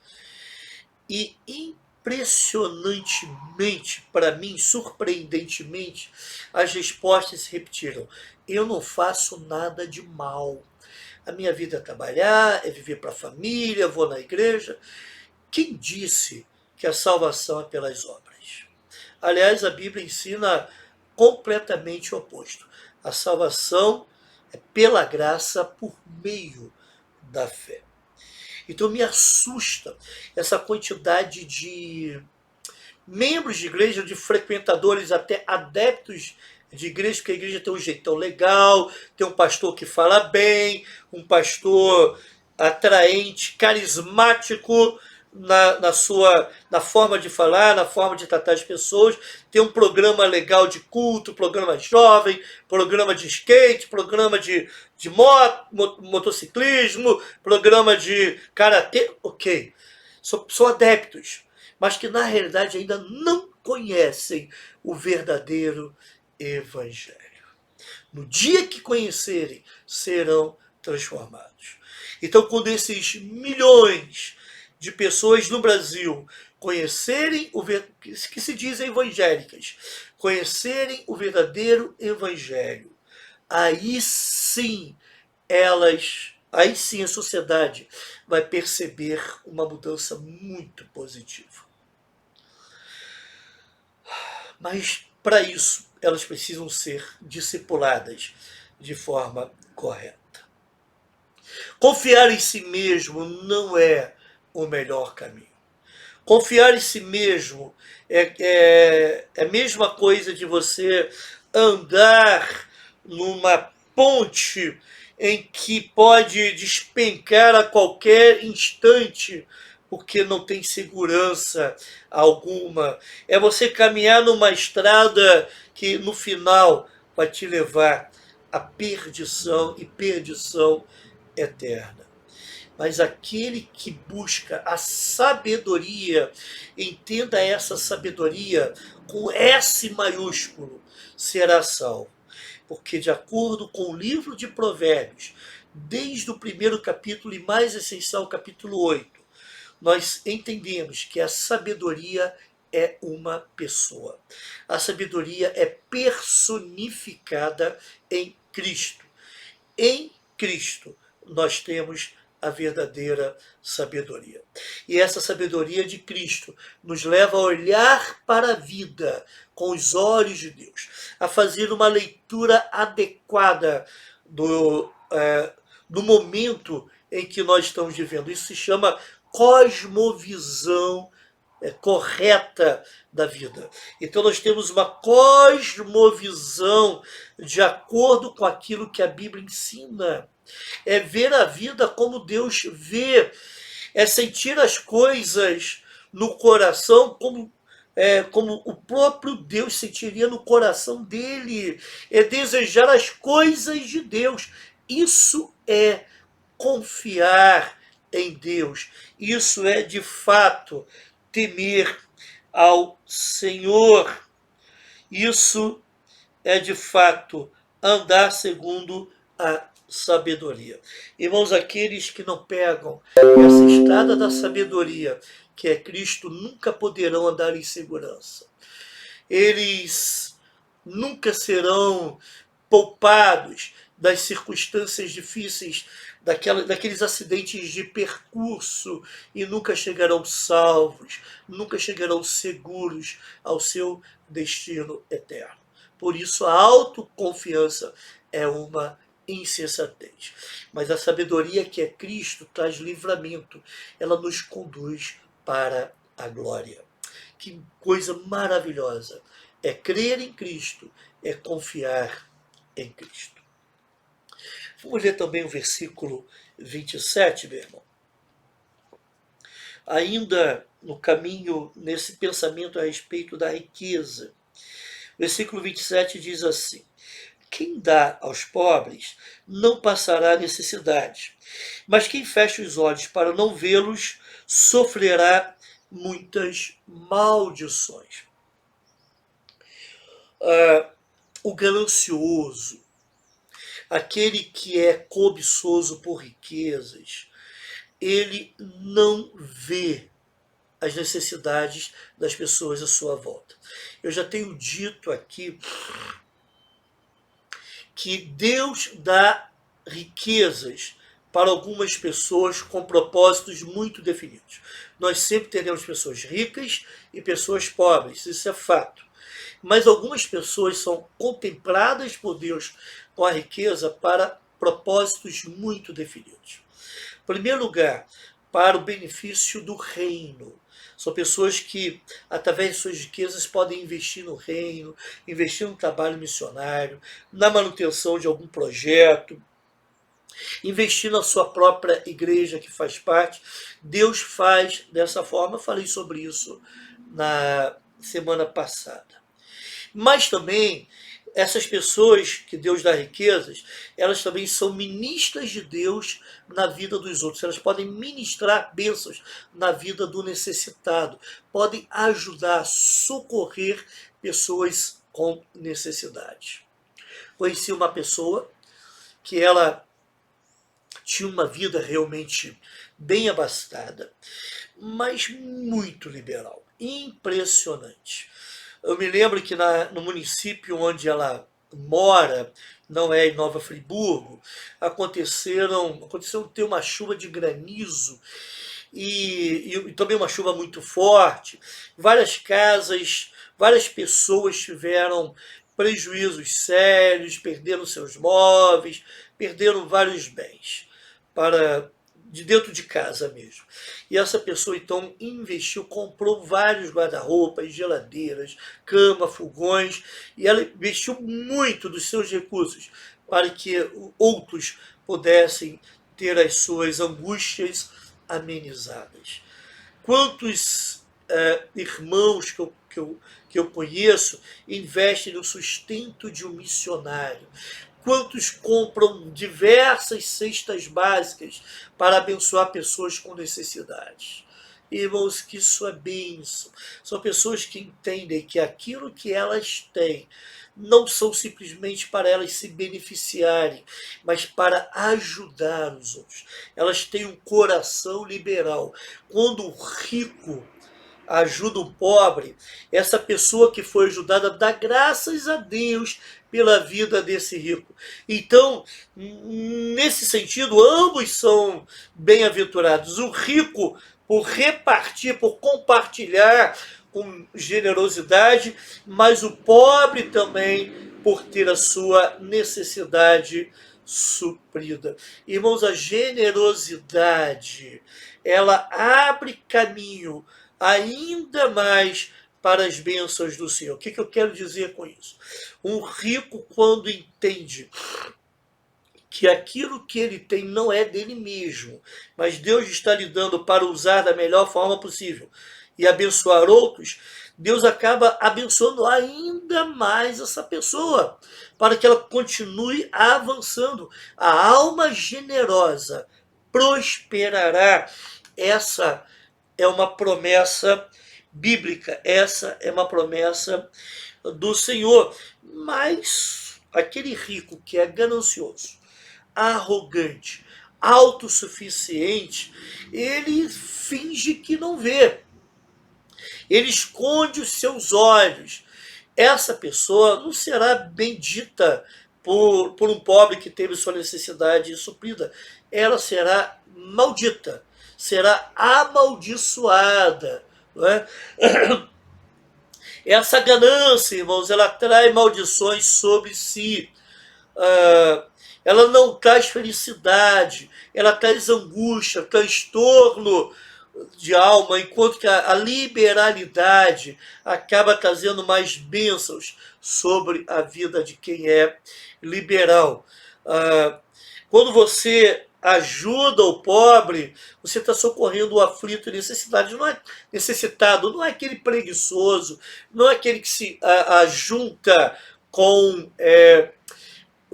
S1: E impressionantemente, para mim, surpreendentemente, as respostas se repetiram. Eu não faço nada de mal. A minha vida é trabalhar, é viver para a família, vou na igreja. Quem disse que a salvação é pelas obras? Aliás, a Bíblia ensina completamente o oposto. A salvação é pela graça por meio da fé. Então me assusta essa quantidade de membros de igreja, de frequentadores, até adeptos de igreja, porque a igreja tem um jeitão legal, tem um pastor que fala bem, um pastor atraente, carismático na forma de falar, na forma de tratar as pessoas, tem um programa legal de culto, programa jovem, programa de skate, programa de motociclismo, programa de karatê, ok. São adeptos, mas que na realidade ainda não conhecem o verdadeiro evangelho. No dia que conhecerem, serão transformados. Então, quando esses milhões de pessoas no Brasil conhecerem que se dizem evangélicas, conhecerem o verdadeiro evangelho, aí sim aí sim a sociedade vai perceber uma mudança muito positiva. Mas para isso elas precisam ser discipuladas de forma correta. Confiar em si mesmo não é o melhor caminho. Confiar em si mesmo é a mesma coisa de você andar numa ponte em que pode despencar a qualquer instante, porque não tem segurança alguma. É você caminhar numa estrada que no final vai te levar à perdição e perdição eterna. Mas aquele que busca a sabedoria, entenda essa sabedoria com S maiúsculo, será salvo. Porque, de acordo com o livro de Provérbios, desde o primeiro capítulo e mais essencial, capítulo 8, nós entendemos que a sabedoria é uma pessoa. A sabedoria é personificada em Cristo. Em Cristo nós temos a verdadeira sabedoria. E essa sabedoria de Cristo nos leva a olhar para a vida com os olhos de Deus, a fazer uma leitura adequada do momento em que nós estamos vivendo. Isso se chama cosmovisão correta da vida. Então nós temos uma cosmovisão de acordo com aquilo que a Bíblia ensina. É ver a vida como Deus vê, é sentir as coisas no coração como o próprio Deus sentiria no coração dele, é desejar as coisas de Deus. Isso é confiar em Deus, isso é de fato temer ao Senhor, isso é de fato andar segundo a sabedoria. Irmãos, aqueles que não pegam essa estrada da sabedoria, que é Cristo, nunca poderão andar em segurança. Eles nunca serão poupados das circunstâncias difíceis, daqueles acidentes de percurso, e nunca chegarão salvos, nunca chegarão seguros ao seu destino eterno. Por isso, a autoconfiança é uma insensatez. Mas a sabedoria que é Cristo traz livramento. Ela nos conduz para a glória. Que coisa maravilhosa. É crer em Cristo, é confiar em Cristo. Vamos ler também o versículo 27, meu irmão. Ainda no caminho, nesse pensamento a respeito da riqueza. Versículo 27 diz assim: quem dá aos pobres não passará necessidade, mas quem fecha os olhos para não vê-los sofrerá muitas maldições. O ganancioso, aquele que é cobiçoso por riquezas, ele não vê as necessidades das pessoas à sua volta. Eu já tenho dito aqui que Deus dá riquezas para algumas pessoas com propósitos muito definidos. Nós sempre teremos pessoas ricas e pessoas pobres, isso é fato. Mas algumas pessoas são contempladas por Deus com a riqueza para propósitos muito definidos. Em primeiro lugar, para o benefício do reino. São pessoas que, através de suas riquezas, podem investir no reino, investir no trabalho missionário, na manutenção de algum projeto, investir na sua própria igreja que faz parte. Deus faz dessa forma, eu falei sobre isso na semana passada. Mas também, essas pessoas que Deus dá riquezas, elas também são ministras de Deus na vida dos outros. Elas podem ministrar bênçãos na vida do necessitado. Podem ajudar, socorrer pessoas com necessidade. Conheci uma pessoa que ela tinha uma vida realmente bem abastada, mas muito liberal. Impressionante. Eu me lembro que no município onde ela mora, não é em Nova Friburgo, aconteceu ter uma chuva de granizo e também uma chuva muito forte. Várias casas, várias pessoas tiveram prejuízos sérios, perderam seus móveis, perderam vários bens de dentro de casa mesmo. E essa pessoa então investiu, comprou vários guarda-roupas, geladeiras, cama, fogões, e ela investiu muito dos seus recursos para que outros pudessem ter as suas angústias amenizadas. Quantos irmãos que eu conheço investem no sustento de um missionário? Quantos compram diversas cestas básicas para abençoar pessoas com necessidades? Irmãos, que isso é bênção. São pessoas que entendem que aquilo que elas têm não são simplesmente para elas se beneficiarem, mas para ajudar os outros. Elas têm um coração liberal. Quando o rico ajuda o pobre, essa pessoa que foi ajudada dá graças a Deus pela vida desse rico. Então, nesse sentido, ambos são bem-aventurados. O rico por repartir, por compartilhar com generosidade, mas o pobre também por ter a sua necessidade suprida. Irmãos, a generosidade, ela abre caminho ainda mais para as bênçãos do Senhor. O que eu quero dizer com isso? Um rico, quando entende que aquilo que ele tem não é dele mesmo, mas Deus está lhe dando para usar da melhor forma possível e abençoar outros, Deus acaba abençoando ainda mais essa pessoa, para que ela continue avançando. A alma generosa prosperará. Essa é uma promessa bíblica, essa é uma promessa do Senhor. Mas aquele rico que é ganancioso, arrogante, autossuficiente, ele finge que não vê. Ele esconde os seus olhos. Essa pessoa não será bendita por um pobre que teve sua necessidade suprida. Ela será maldita, será amaldiçoada. Não é? Essa ganância, irmãos, ela traz maldições sobre si. Ela não traz felicidade, ela traz angústia, transtorno de alma, enquanto que a liberalidade acaba trazendo mais bênçãos sobre a vida de quem é liberal. Quando você ajuda o pobre, você está socorrendo o aflito e necessidade. Não é necessitado, não é aquele preguiçoso, não é aquele que se ajunta com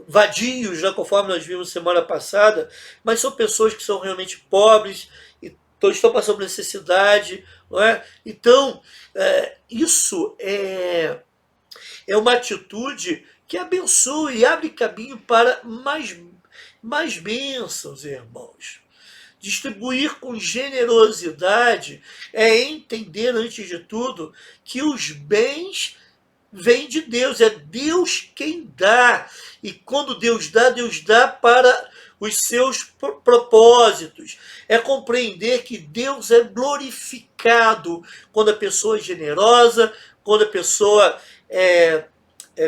S1: vadios, né, conforme nós vimos semana passada, mas são pessoas que são realmente pobres e estão passando necessidade, não é? Então, isso é uma atitude que abençoa e abre caminho para mais bênçãos, irmãos. Distribuir com generosidade é entender, antes de tudo, que os bens vêm de Deus, é Deus quem dá. E quando Deus dá para os seus propósitos. É compreender que Deus é glorificado quando a pessoa é generosa, quando a pessoa é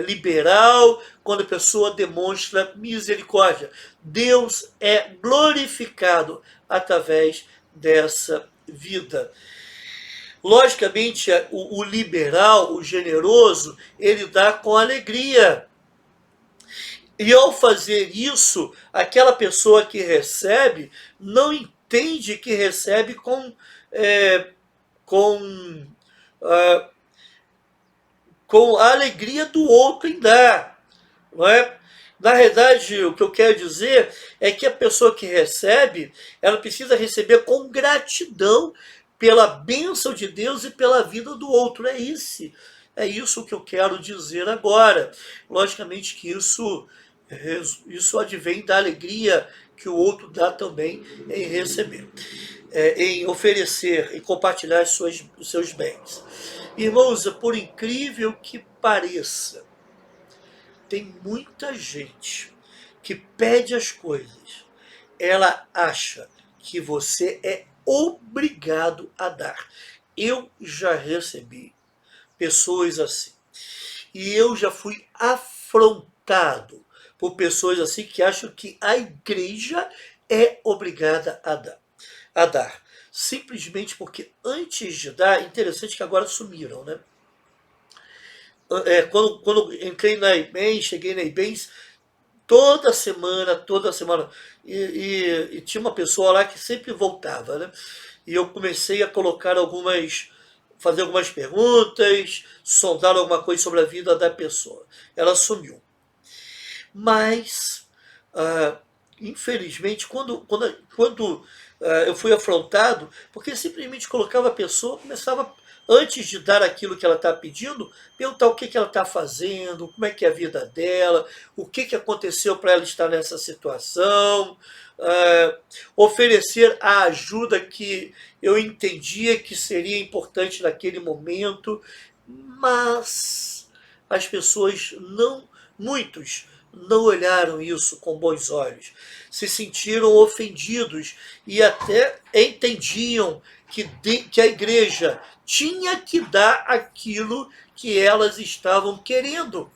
S1: liberal, quando a pessoa demonstra misericórdia. Deus é glorificado através dessa vida. Logicamente, o liberal, o generoso, ele dá com alegria. E ao fazer isso, aquela pessoa que recebe não entende que recebe com a alegria do outro em dar. Não é? Na verdade, o que eu quero dizer é que a pessoa que recebe, ela precisa receber com gratidão pela bênção de Deus e pela vida do outro. É isso que eu quero dizer agora. Logicamente que isso advém da alegria que o outro dá também em receber, em oferecer e compartilhar os seus bens. Irmãos, por incrível que pareça, tem muita gente que pede as coisas, ela acha que você é obrigado a dar. Eu já recebi pessoas assim. E eu já fui afrontado por pessoas assim que acham que a igreja é obrigada a dar. Simplesmente porque antes de dar, interessante que agora sumiram, né? Quando entrei na IBEM, cheguei na IBEM, toda semana, e tinha uma pessoa lá que sempre voltava, né? E eu comecei a fazer algumas perguntas, sondar alguma coisa sobre a vida da pessoa. Ela sumiu. Mas, infelizmente, quando eu fui afrontado, porque simplesmente colocava a pessoa, começava, antes de dar aquilo que ela está pedindo, perguntar o que ela está fazendo, como é que é a vida dela, o que aconteceu para ela estar nessa situação, oferecer a ajuda que eu entendia que seria importante naquele momento, mas as pessoas muitos não olharam isso com bons olhos, se sentiram ofendidos e até entendiam que a igreja tinha que dar aquilo que elas estavam querendo,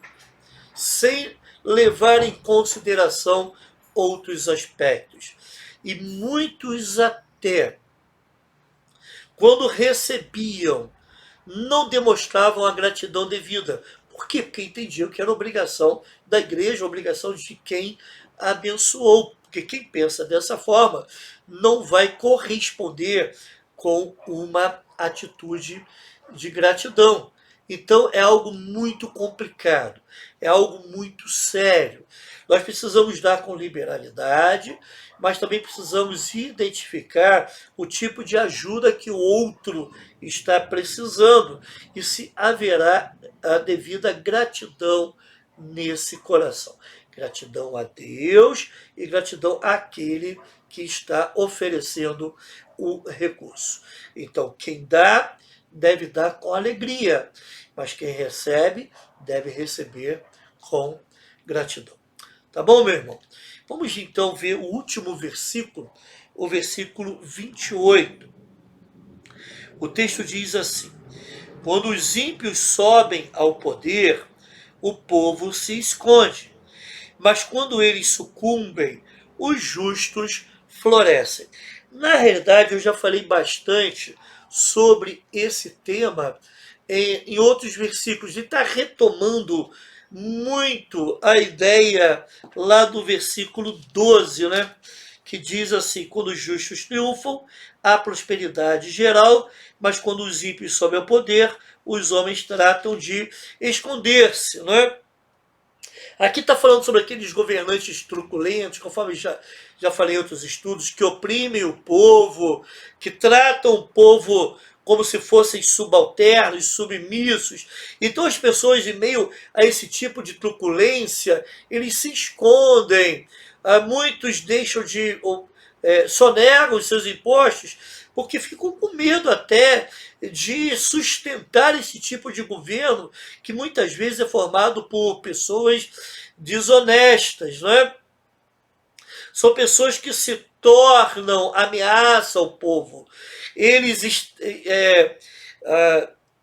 S1: sem levar em consideração outros aspectos. E muitos até, quando recebiam, não demonstravam a gratidão devida. Por quê? Porque entendiam que era obrigação da igreja, obrigação de quem abençoou. Porque quem pensa dessa forma não vai corresponder com uma atitude de gratidão. Então é algo muito complicado, é algo muito sério. Nós precisamos dar com liberalidade, mas também precisamos identificar o tipo de ajuda que o outro está precisando e se haverá a devida gratidão nesse coração. Gratidão a Deus e gratidão àquele que está oferecendo o recurso. Então, quem dá, deve dar com alegria, mas quem recebe, deve receber com gratidão. Tá bom, meu irmão? Vamos então ver o último versículo, o versículo 28. O texto diz assim: quando os ímpios sobem ao poder, o povo se esconde, mas quando eles sucumbem, os justos florescem. Na realidade, eu já falei bastante sobre esse tema em outros versículos, e está retomando muito a ideia lá do versículo 12, né? que diz assim: quando os justos triunfam, há prosperidade geral, mas quando os ímpios sobem ao poder, os homens tratam de esconder-se, não é? Aqui está falando sobre aqueles governantes truculentos, conforme já falei em outros estudos, que oprimem o povo, que tratam o povo como se fossem subalternos, submissos. Então as pessoas, em meio a esse tipo de truculência, eles se escondem. Muitos deixam de... sonegam os seus impostos porque ficam com medo até de sustentar esse tipo de governo que muitas vezes é formado por pessoas desonestas, não é? São pessoas que se tornam ameaça ao povo. Eles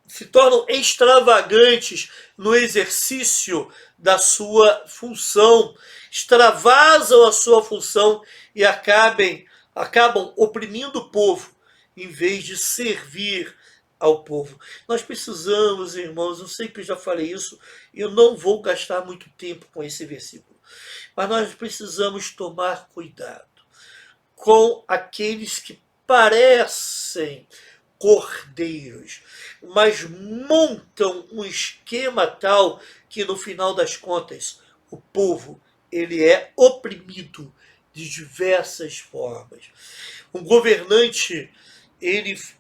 S1: se tornam extravagantes no exercício da sua função, extravasam a sua função e acabam oprimindo o povo, em vez de servir ao povo. Nós precisamos, irmãos, eu sempre já falei isso, eu não vou gastar muito tempo com esse versículo, mas nós precisamos tomar cuidado com aqueles que parecem cordeiros, mas montam um esquema tal que no final das contas o povo ele é oprimido de diversas formas. Um governante,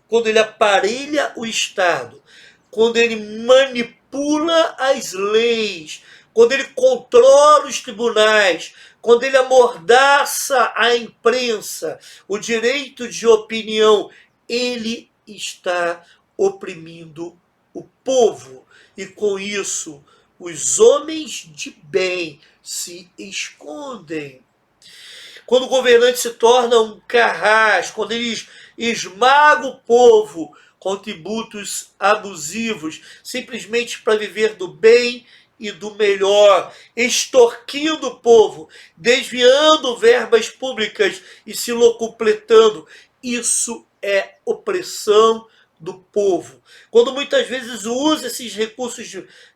S1: quando ele aparelha o Estado, quando ele manipula as leis, quando ele controla os tribunais, quando ele amordaça a imprensa, o direito de opinião, ele está oprimindo o povo. E com isso, os homens de bem se escondem. Quando o governante se torna um carrasco, quando ele esmaga o povo com tributos abusivos, simplesmente para viver do bem e do melhor, extorquindo o povo, desviando verbas públicas e se locupletando, isso é opressão do povo. Quando muitas vezes usa esses recursos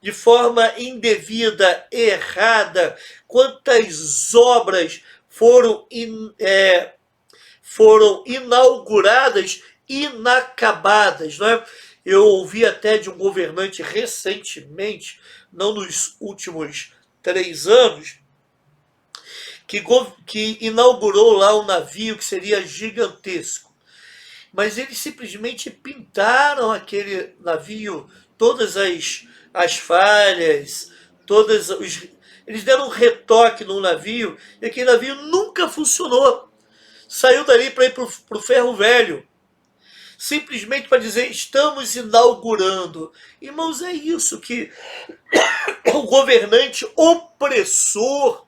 S1: de forma indevida, errada, quantas obras foram inauguradas, inacabadas, não é? Eu ouvi até de um governante recentemente, não nos últimos 3 anos, que inaugurou lá um navio que seria gigantesco. Mas eles simplesmente pintaram aquele navio, todas as falhas, eles deram um retoque no navio, e aquele navio nunca funcionou. Saiu dali para ir para o ferro velho, simplesmente para dizer, estamos inaugurando. Irmãos, é isso que o governante opressor,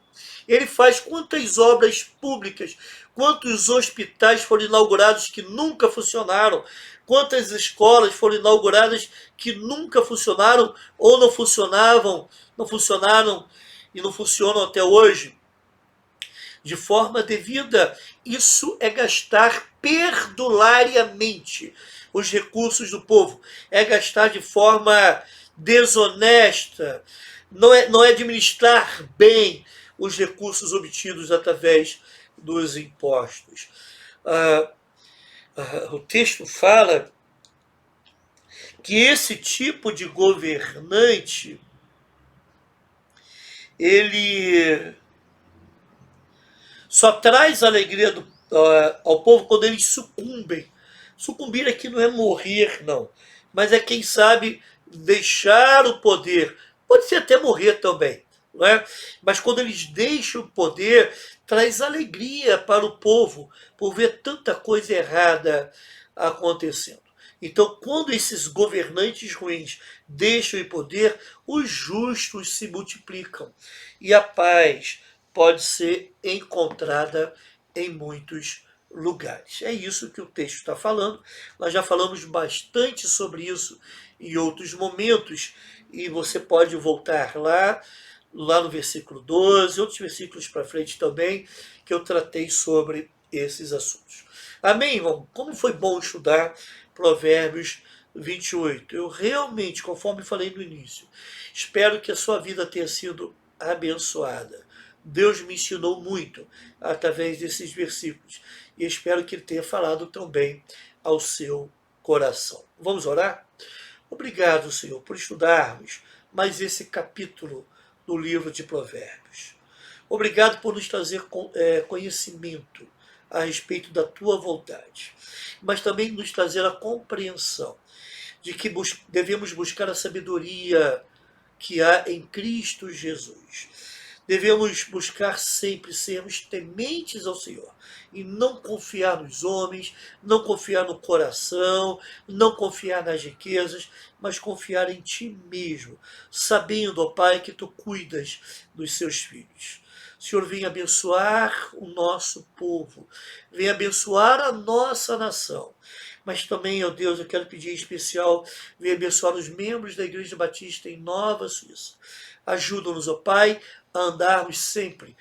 S1: ele faz. Quantas obras públicas, quantos hospitais foram inaugurados que nunca funcionaram, quantas escolas foram inauguradas que nunca funcionaram ou não funcionavam, não funcionaram e não funcionam até hoje de forma devida. Isso é gastar perdulariamente os recursos do povo, é gastar de forma desonesta, não é administrar bem os recursos obtidos através dos impostos. O texto fala que esse tipo de governante, ele só traz alegria ao povo quando eles sucumbem. Sucumbir aqui não é morrer, não, mas é, quem sabe, deixar o poder. Pode ser até morrer também, não é? Mas quando eles deixam o poder, traz alegria para o povo por ver tanta coisa errada acontecendo. Então, quando esses governantes ruins deixam o poder, os justos se multiplicam e a paz pode ser encontrada em muitos lugares. É isso que o texto está falando. Nós já falamos bastante sobre isso em outros momentos, e você pode voltar lá no versículo 12, outros versículos para frente também, que eu tratei sobre esses assuntos. Amém, irmão? Como foi bom estudar Provérbios 28. Eu realmente, conforme falei no início, espero que a sua vida tenha sido abençoada. Deus me ensinou muito através desses versículos e espero que Ele tenha falado também ao seu coração. Vamos orar? Obrigado, Senhor, por estudarmos mais esse capítulo do livro de Provérbios. Obrigado por nos trazer conhecimento a respeito da Tua vontade, mas também nos trazer a compreensão de que devemos buscar a sabedoria que há em Cristo Jesus. Devemos buscar sempre sermos tementes ao Senhor e não confiar nos homens, não confiar no coração, não confiar nas riquezas, mas confiar em Ti mesmo, sabendo, ó Pai, que Tu cuidas dos Seus filhos. Senhor, venha abençoar o nosso povo, venha abençoar a nossa nação. Mas também, ó Deus, eu quero pedir em especial, venha abençoar os membros da Igreja Batista em Nova Suíça. Ajuda-nos, ó Pai, a andarmos sempre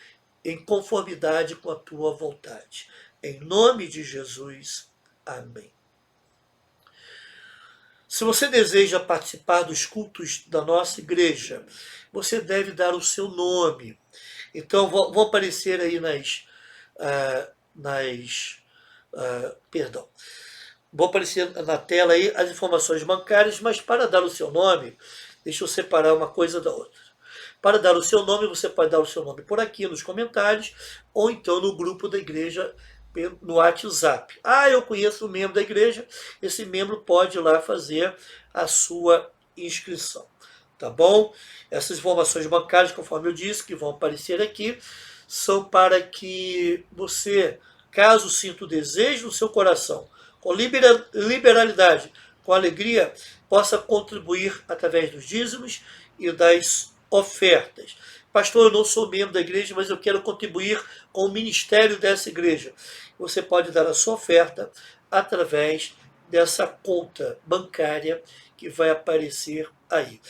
S1: em conformidade com a Tua vontade. Em nome de Jesus. Amém. Se você deseja participar dos cultos da nossa igreja, você deve dar o seu nome. Então, vão aparecer aí vão aparecer na tela aí as informações bancárias, mas para dar o seu nome, deixa eu separar uma coisa da outra. Para dar o seu nome, você pode dar o seu nome por aqui nos comentários, ou então no grupo da igreja, no WhatsApp. Eu conheço um membro da igreja, esse membro pode ir lá fazer a sua inscrição. Tá bom? Essas informações bancárias, conforme eu disse, que vão aparecer aqui, são para que você, caso sinta o desejo no seu coração, com liberalidade, com alegria, possa contribuir através dos dízimos e das ofertas. Pastor, eu não sou membro da igreja, mas eu quero contribuir com o ministério dessa igreja. Você pode dar a sua oferta através dessa conta bancária que vai aparecer aí.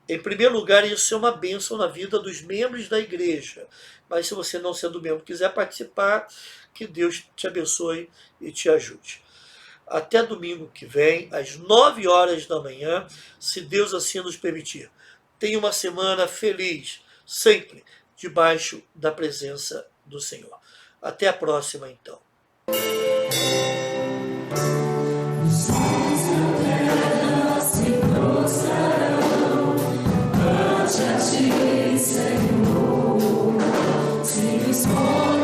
S1: Em primeiro lugar, isso é uma bênção na vida dos membros da igreja. Mas se você não sendo membro quiser participar, que Deus te abençoe e te ajude. Até domingo que vem, às 9 horas da manhã, se Deus assim nos permitir. Tenha uma semana feliz, sempre debaixo da presença do Senhor. Até a próxima, então. Senhor,